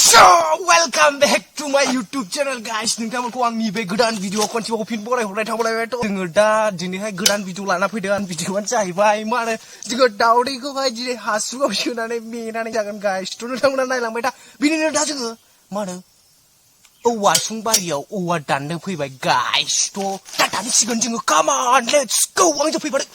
So welcome back to my YouTube channel guys. नोंथांमोनखौ आंनि बे गोदान भिडिअ खनसेबाव फिन बरायहरनाय थाबायथ' जोङो दा दिनैहाय गोदान भिडिअ लाना फैदों भिडिअआनो जाहैबाय मा होनो जोङो दावदैखौहाय दिनै हासुङाव सोनानै मेनानै जागोन गाइस थ' नोंथांमोना नायलांबाय था बिनिनो दा जोङो मा होनो औवासुं बारियाव औवा दाननो फैबाय गाइस थ' दा दानसिगोन जोङो come on let's go आंजों फैबाय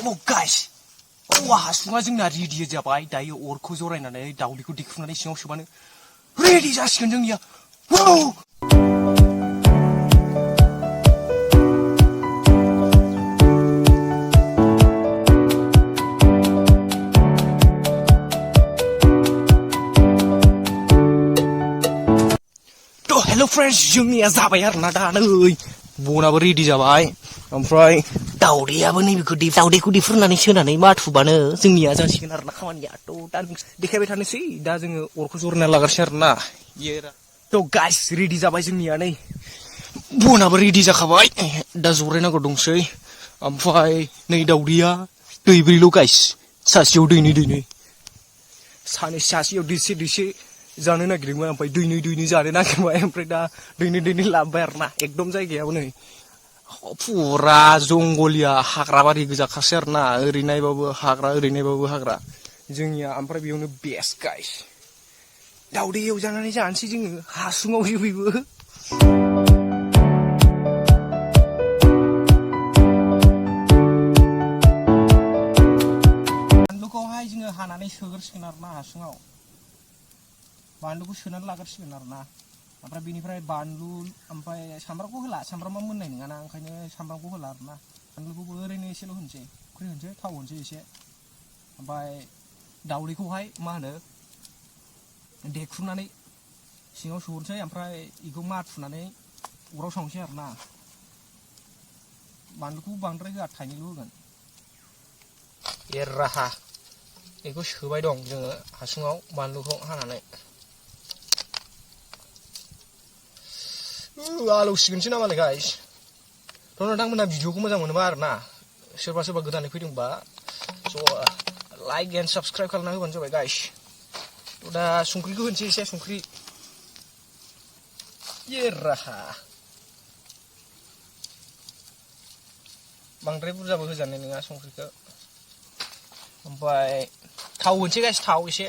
Hello guys. औवा हासुङा जोंना रेडि जाबाय दायो अरखौ जरायनानै दावदैखौ दिखुनानै सिङाव सोबानो रेडि जासिगोन जोंनिया थ' हेल' फ्रेन्ड्स जोंनिया जाबाय आरोना दा नै बनाबो रेडि जाबाय ओमफ्राय दावदैयाबो नैबेखौ दावदैखौ दिफुनानै सोनानै माथुबानो जोंनिया जासिगोन आरोना खामानिया थ' दा देखायबाय थानोसै दा जोङो अरखौ जरायना लागासिनो आरोना थ' गाइस रेडि जाबाय जोंनिया नै बनाबो रेडि जाखाबाय दा जरायनांगौ दंसै ओमफ्राय नै दावदैया दैब्रैल' गाइस सासेयाव दैनै सासेयाव दैसे जानो नागिरदोंमोन ओमफ्राय दैनै जानो नागिरबाय ओमफ्राय दा दैनै लाबोबाय आरोना एकदम जायगायाव नै फुरा जंगलिया हाग्राबारि गोजाखासै आरोना ओरै नायबाबो हाग्रा ओरै नायबाबो हाग्रा जोंनिया ओमफ्राय बेयावनो बेस्ट गाइस दावदै एवजानानै जानोसै जोङो हासुङाव बेबो बानलुखौहाय जोङो हानानै सोग्रोसिगोन आरोना हासुङाव बानलुखौ सोनानै लाग्रोसिगोन आरोना ओमफ्राय बेनिफ्राय बानलु ओमफ्राय सामब्रामखौ होला सामब्रामा मोननाय नङाना ओंखायनो सामब्रामखौ होला आरोना बानलुखौबो ओरैनो एसेल' होनोसै संख्रि होनोसै थाव होनोसै एसे ओमफ्राय दावदैखौहाय मा होनो देख्रुबनानै सिङाव सोहरनोसै ओमफ्राय बेखौ माथुनानै अराव सावनोसै आरोना बानलुखौ बांद्राय होआ थाइनैल' होगोन एराहा बेखौ सोबाय दं जोङो हासुङाव बानलुखौ हानानै आलौसिगोनसो नामालाय गाइस थ' नोंथांमोनहा भिडिअखौ मोजां मोनोबा आरोना सोरबा गोदानै फैदोंबा स' लाइक एन्ड साबस्क्राइब खालामना होबानो जाबाय गाइस थ' दा संख्रिखौ होनोसै एसे संख्रि एराहा बांद्राय बुरजाबो होजानाय नङा संख्रिखौ ओमफ्राय थाव होनोसै गाइस थाव एसे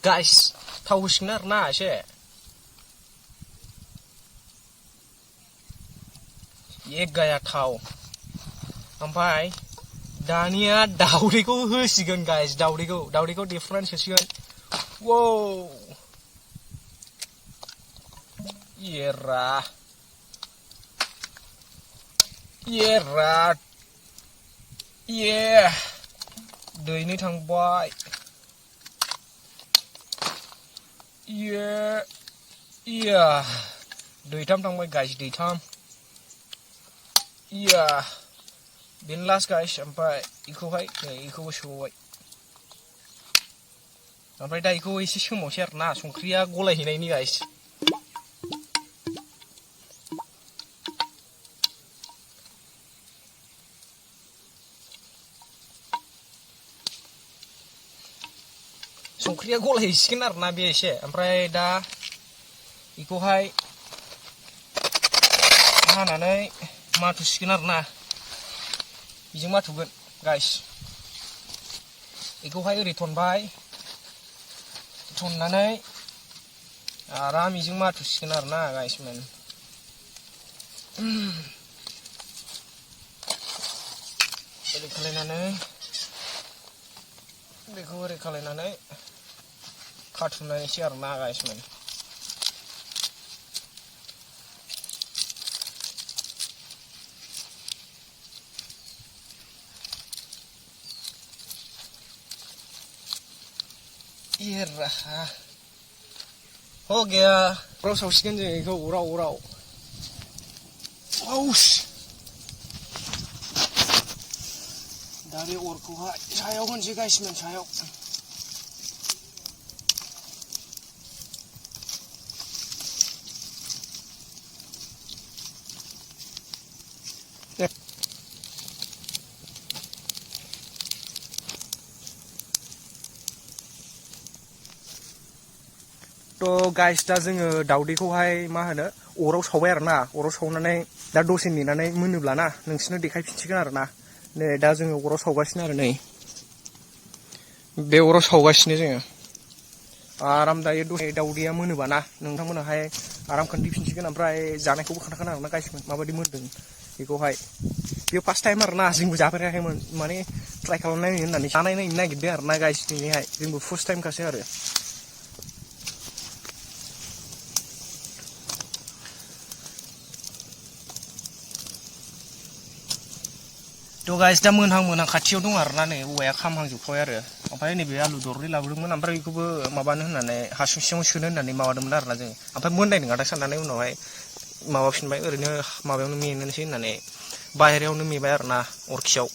गाइस थाव होसिगोन आरोना एसे एक गाया थाव ओमफ्राय दानिया दावदैखौ होसिगोन गाइस दावदैखौ देफ्रुनानै सोसिगोन wow एरा दैनै थांबाय दैथाम थांबाय गाइस दैथाम बेनो लास्ट गाइस ओमफ्राय बेखौहाय नै बेखौबो सोबावबाय ओमफ्राय दा बेखौ एसे सोमावसै आरोना संख्रिया गलायहैनायनि गाइस संख्रिया गलायहैसिगोन आरोना बे एसे ओमफ्राय दा बेखौहाय हानानै माथुसिगोन आरोना बेजों माथुगोन गाइस बेखौहाय ओरै थनबाय खाथुननानै आराम इजों माथुसिगोन आरोना गाइसमोन ओरै खालायनानै बेखौ ओरै खालायनानै खाथुमनायसै आरोना गाइसमोन ये रहा हो गया अराव सावसिगोन जों बेखौ अराव औस दा बे अरखौहाय सायाव होनसै गाइसमोन सायाव तो गाइस दा जोङो दावदैखौहाय मा होनो अराव सावबाय आरोना अराव सावनानै दा दसे नेनानै मोनोब्लाना नोंसिनो देखायफिनसिगोन आरोना नै दा जोङो अराव सावगासिनो आरो नै बे अराव सावगासिनो जोङो आराम दायो दसे दावदैया मोनोबाना नोंथांमोनाहाय आराम खोन्थिफिनसिगोन ओमफ्राय जानायखौबो खोन्थागोन आरोना गाइसमोन माबायदि मोनदों बेखौहाय बेयो फार्स्ट टाइम आरोना जोंबो जाफेराखैमोन माने ट्राइ खालामनायनो होननानै जानायनायनो नागिरदों आरोना गाइस दिनैहाय जोंबो फार्स्ट टाइमखासो आरो तो गाइस दा मोनहां खाथियाव दं आरोना नै औवाया खामहांजोबखाबाय आरो ओमफ्राय नैबे आलु दरनै लाबोदोंमोन ओमफ्राय बेखौबो माबानो होननानै हासुं सिङाव सोनो होननानै माबादोंमोन आरोना जों ओमफ्राय मोननाय नङा दा साननानै उनावहाय माबाफिनबाय ओरैनो माबायावनो मेनोसै होननानै बाहेरायावनो मेबाय आरोना अरखियाव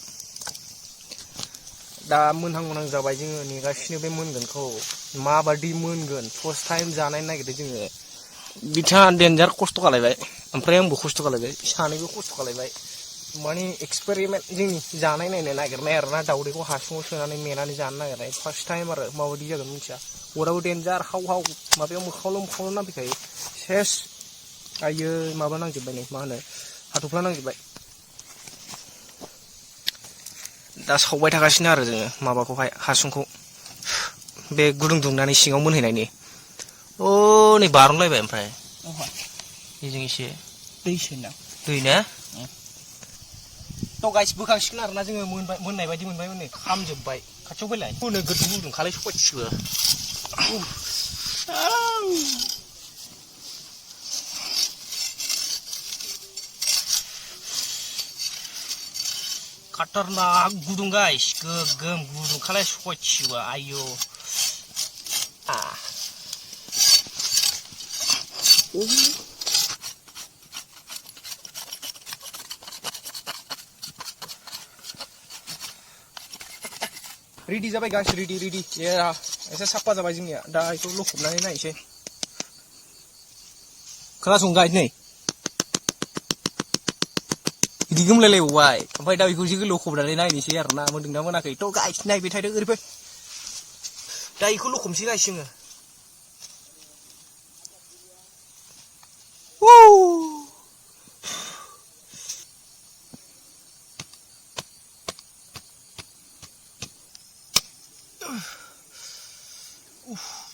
दा मोनहां जाबाय जोङो नेगासिनो बे मोनगोनखौ माबादि मोनगोन फार्स्ट टाइम जानाय नागिरदों जोङो बिथाङा डेन्जार खस्थ' खालायबाय ओमफ्राय आंबो खस्थ' खालायबाय सानैबो खस्थ' खालायबाय माने एक्सपेरिमेन्ट जोंनि जानाय नायनो नागिरनाय आरोना दावदैखौ हासुङाव सोनानै मेनानै जानो नागिरनाय फार्स्ट टाइम आरो माबायदि जागोन मिथिया अराबो डेन्जार हाव माबायाव मोखाङावल' नांफैखायो सेस आयो माबा नांजोबबाय नै मा होनो हाथ'फ्ला नांजोबबाय दा सावबाय थागासिनो आरो जोङो माबाखौहाय हासुंखौ बे गुदुं दुंनानै सिङाव मोनहैनायनि अ नै बारनलायबाय ओमफ्राय बेजों एसे दै ना तो गाइस बोखांसिगोन आरोना जोङो मोननाय बायदि मोनबाय नै खामजोबबाय खाथियाव फैलाय नोगोद गुदुंखालाय सबायथिबो खतरनाक गुदुं गाइस गोगोम गुदुंखालाय सबायथिबो आयौ रेडि जाबाय गाइस रेडि एसे साफा जाबाय जोंनिया दा बेखौ लखबनानै नायनोसै खोनासं गाइस नै बिदि गोमलायलायबावबाय ओमफ्राय दा बेखौ एसे लखबनानै नायनोसै आरोना मोनदोंना मोनाखै थ' गाइस नायबाय थादो ओरैफाय दा बेखौ लखबनोसै गाइस जोङो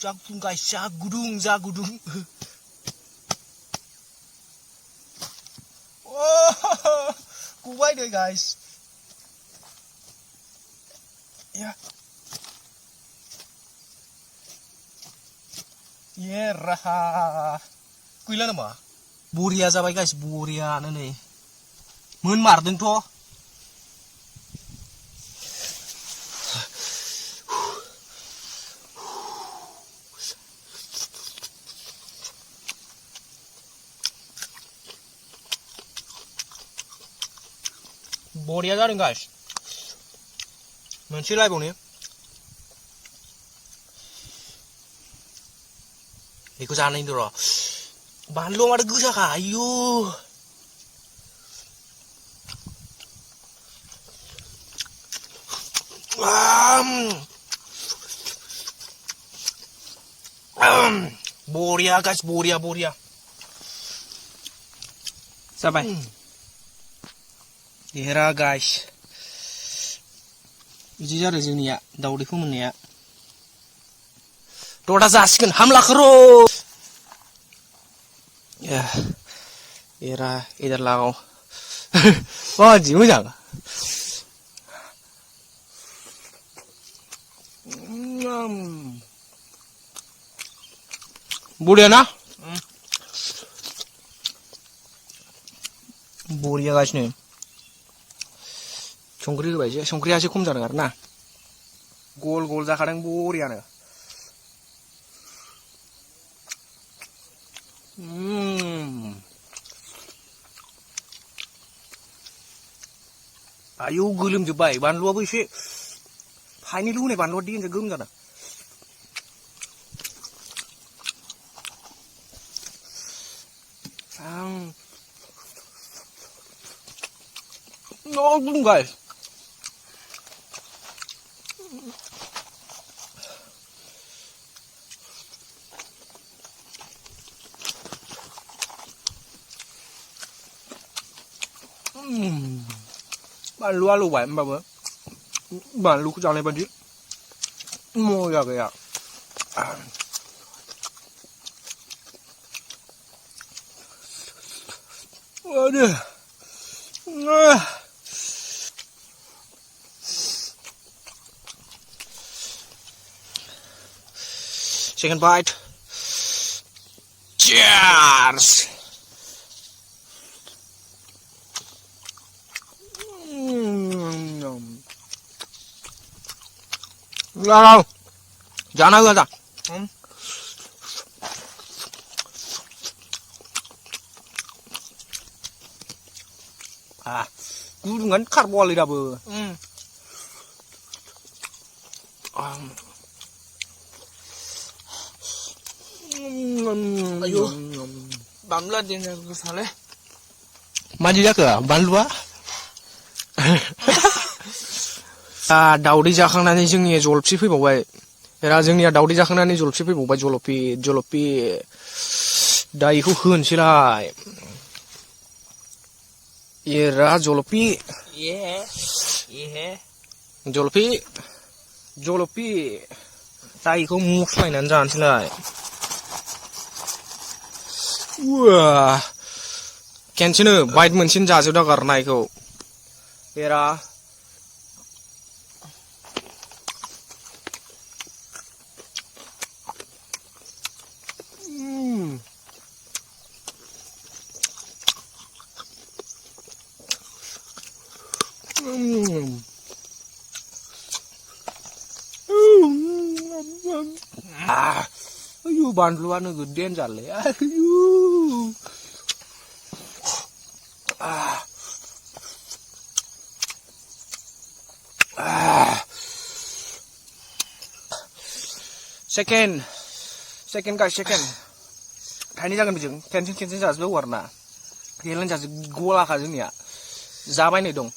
जा गुदुं गाइस जा गुदुं गबाय नै गाइस ये राहा गैला नामा बरिया जाबाय गाइस बरियानो नै मोनमारदोंथ' बरिया जादों गाइस मोनसे लायबावनो बेखौ जानायनि र' बानलुआ माथो गोसाखा आयु बरिया गाइस बरिया जाबाय देरा गाइस बिदि जादों जोंनिया दावदैखौ मोननाया थ' दा जासिगोन हामला खरो एरा इधर लागाव माबायदि मोजां बरिया ना बरिया गासिनो संख्रि होबाय जे संख्रिया एसे खम जादों आरो ना गल गल जाखादों बरियानो आयौ गोलोमजोब्बाय बानलुआबो एसे फाइनैल' होनाय बानलुआ देनजार गोम जादों nó đúng rồi bạn lúa lù bảy mà bữa bạn lú cái này bạn chứ mua ra kìa aduh second bite cheers nào giá nào ra à cứ ngắn carbon lên đàbờ ayo bamla din ka sale maju जाखो बानलुआ दावदै जाखांनानै जोंनि जलफि फैबावबाय एरा जोंनिया दावदै जाखांनानै जलफि फैबावबाय जलफि दा इखौ होनोसैलाय एरा जलफि जलफि दा इखौ मुख्लायनानै जानोसैलाय खेनसेनो बाइट मोनसेनो जाजोबदा गारनायखौ एरा ayo बानलुआनो गोदेन जारलै ayo second guys second kayaknya jangan bijeng cancel jaजोबो warna kalian jaजोब गलाखा जोंनिया जाबाय नै दं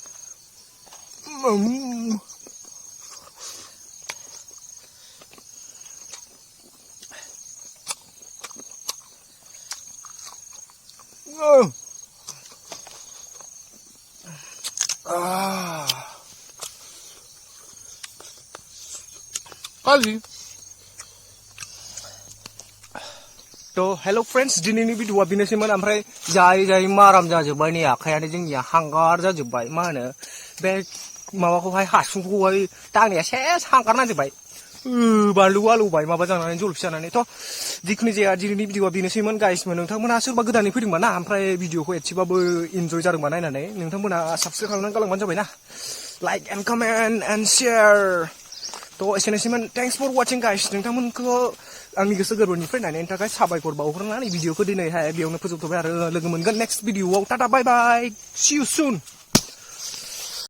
kali to hello friends दिनैनि भिडिअआ बेनोसैमोन ओमफ्राय जायै माराम जाजोबबाय नै आखायानो जोंनिया हांगार जाजोबबाय मा होनो बे माबाखौहाय हासुंखौहाय दांनाया सेस हांगार नांजोबबाय बानलु आलौबाय माबा जानानै जलफि जानानै थ' जिखुनु जाया दिनैनि भिडिअआ बेनोसैमोन गाइसमोन नोंथांमोना सोरबा गोदानै फैदोंबा ना ओमफ्राय भिडिअखौ एसेबाबो इन्जय जादोंबा नायनानै नोंथांमोना साबस्क्राइब खालामनानै गालांबानो जाबाय ना like and comment and share थ' एसेनोसैमोन थेंक्स फर वाचिं गाइस नोंथांमोनखौ आंनि गोसो गोरबोनिफ्राय नायनायनि थाखाय साबायखर बावहरनानै भिडिअखौ दिनैहाय बेयावनो फोजोबथ'बाय आरो लोगो मोनगोन नेक्स्ट भिडिअआव tata bye bye see you Sun